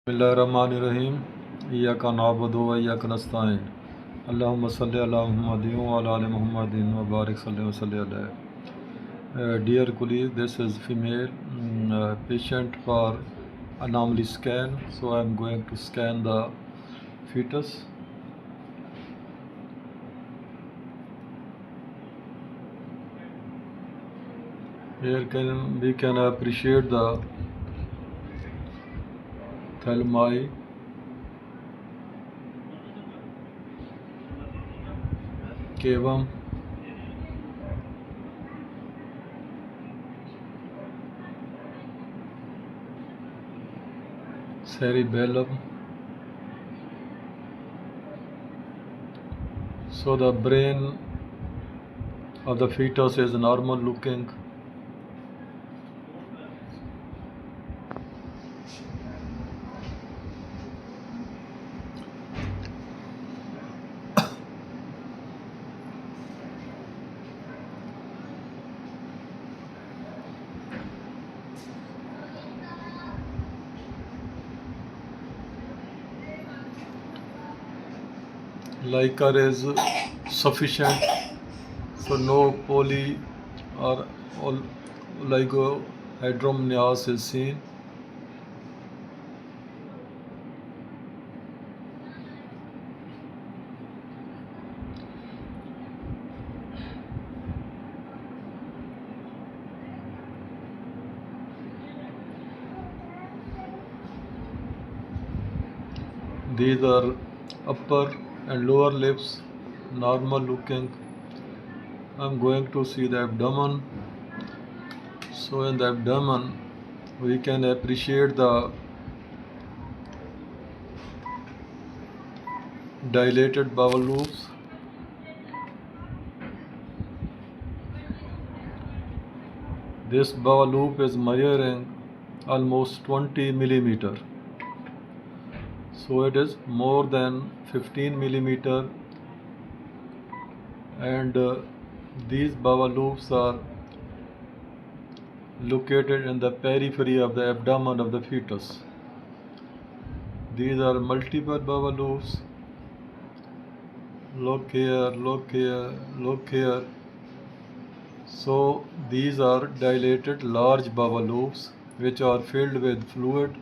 बिस्मिल्लाहिर्रहमानिर्रहीम इय्याका नअबुदु व इय्याका नस्तईन अल्लाहुम्मा सल्लि अला मुहम्मदिन व अला आलि मुहम्मदिन व बारिक सल्लि अलैहि। Dear colleague, this is female patient for anomaly scan. So I am going to scan the fetus. Here we can appreciate the thalami, cavum, cerebellum. So the brain of the fetus is normal looking. Liquor is sufficient, so no poly or oligohydramnios is seen. These are upper and lower lips, normal looking. I'm going to see the abdomen. So in the abdomen we can appreciate the dilated bowel loops. This bowel loop is measuring almost 20 millimeter. So it is more than 15 millimeter, and these bowel loops are located in the periphery of the abdomen of the fetus. These are multiple bowel loops. Look here, look here, look here. So these are dilated large bowel loops which are filled with fluid,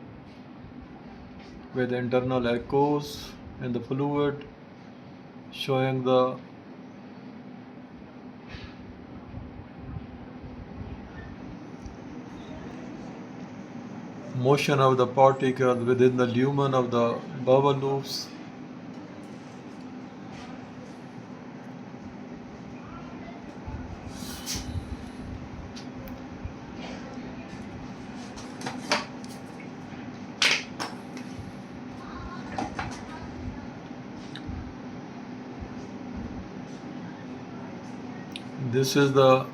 with internal echoes in the fluid, showing the motion of the particles within the lumen of the bowel loops. This is the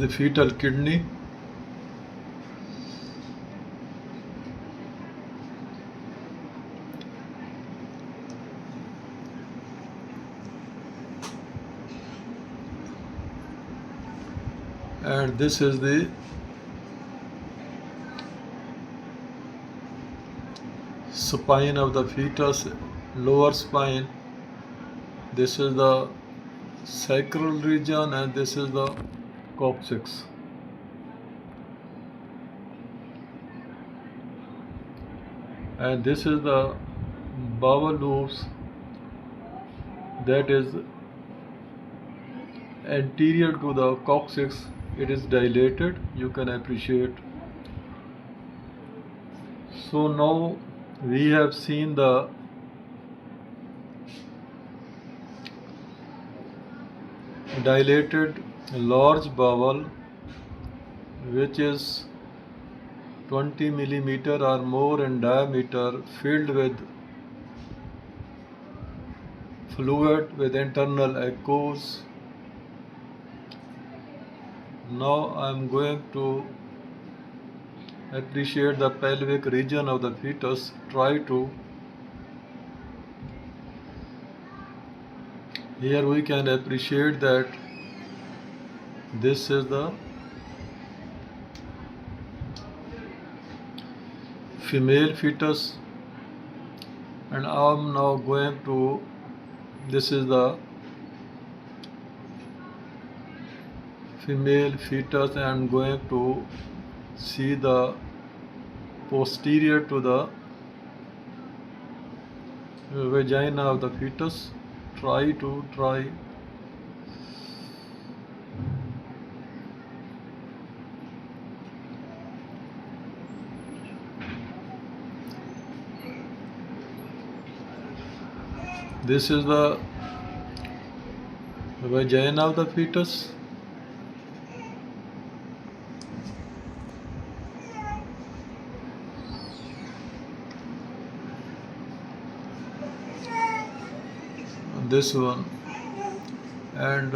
fetal kidney. And this is the spine of the fetus, lower spine. This is the sacral region, and this is the coccyx. And this is the bowel loops that is anterior to the coccyx. It is dilated, you can appreciate. So now we have seen the dilated large bowel, which is 20 millimeter or more in diameter, filled with fluid with internal echoes. Now I am going to appreciate the pelvic region of the fetus. Try to. Here we can appreciate that this is the female fetus, and I'm now going to, this is the female fetus, and I'm going to see the posterior to the vagina of the fetus. Try. This is the vagina of the fetus. This one, and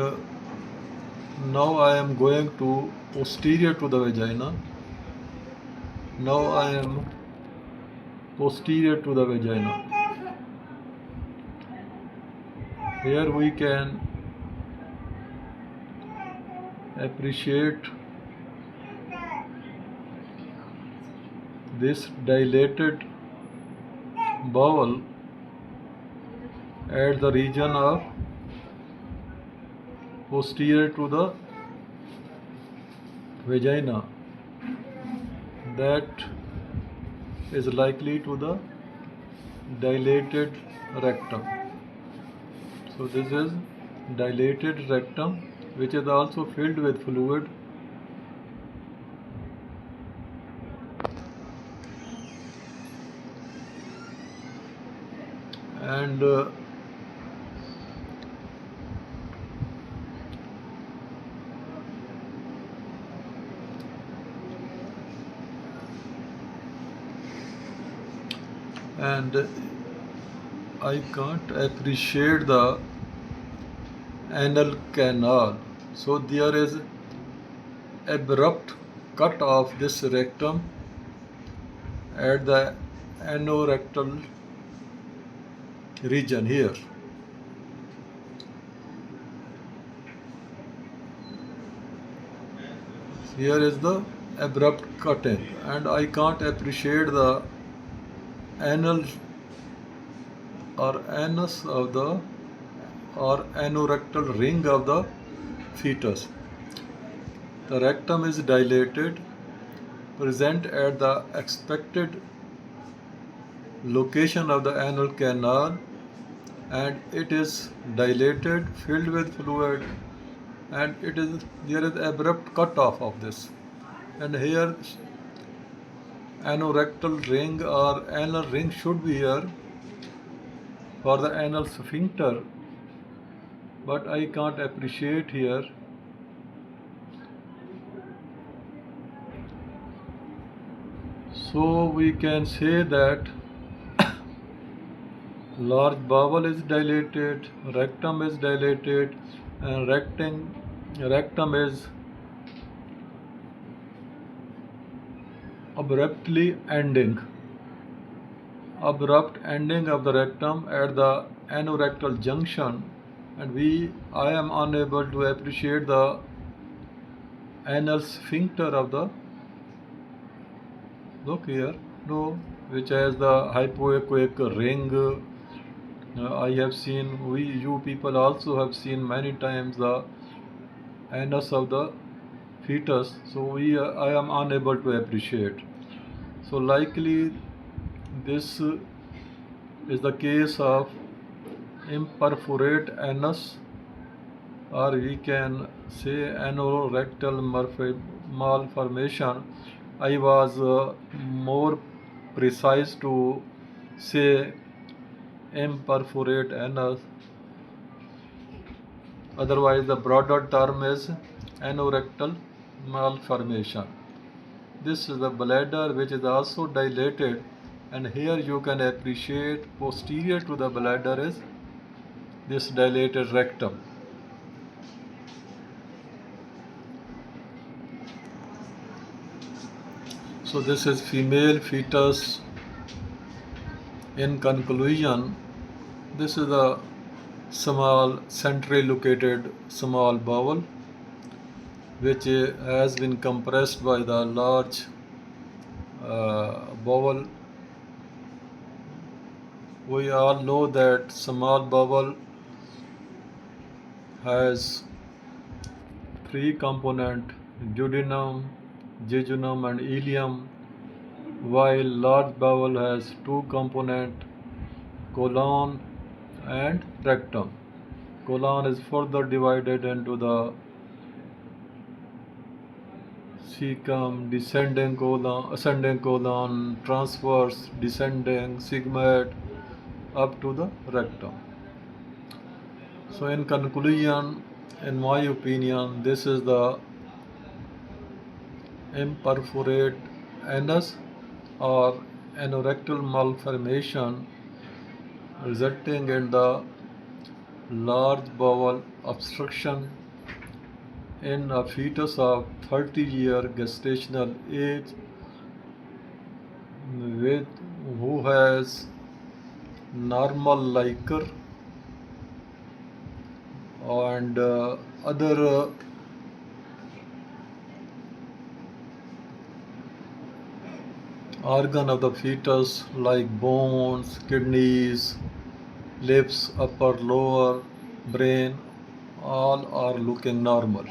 now I am going to posterior to the vagina. Now I am posterior to the vagina. Here we can appreciate this dilated bowel at the region of posterior to the vagina, that is likely to the dilated rectum. So this is dilated rectum, which is also filled with fluid. And I can't appreciate the anal canal. So there is abrupt cut of this rectum at the anorectal region here. Here is the abrupt cutting, and I can't appreciate the anal or anus of the or anorectal ring of the fetus. The rectum is dilated, present at the expected location of the anal canal, and it is dilated, filled with fluid, and there is abrupt cut off of this. And here anorectal ring or anal ring should be here for the anal sphincter, but I can't appreciate here. So we can say that large bowel is dilated, rectum is dilated, and rectum is abrupt ending of the rectum at the anorectal junction, and I am unable to appreciate the anal sphincter of the, look here, no, which has the hypoechoic ring. I have seen, you people also have seen many times the anus of the fetus, so I am unable to appreciate. So likely this is the case of imperforate anus, or we can say anorectal malformation. I was more precise to say imperforate anus. Otherwise, the broader term is anorectal malformation. This is the bladder, which is also dilated, and here you can appreciate posterior to the bladder is this dilated rectum. So this is female fetus. In conclusion, this is a small centrally located small bowel which has been compressed by the large bowel. We all know that small bowel has three components: duodenum, jejunum and ileum, while large bowel has two components: colon and rectum. Colon is further divided into the cecum, descending colon, ascending colon, transverse, descending, sigmoid, up to the rectum. So in conclusion, in my opinion, this is the imperforate anus or anorectal malformation resulting in the large bowel obstruction in a fetus of 30-year gestational age with who has normal liquor and other organ of the fetus like bones, kidneys, lips, upper, lower, brain, all are looking normal.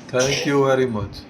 Thank you very much.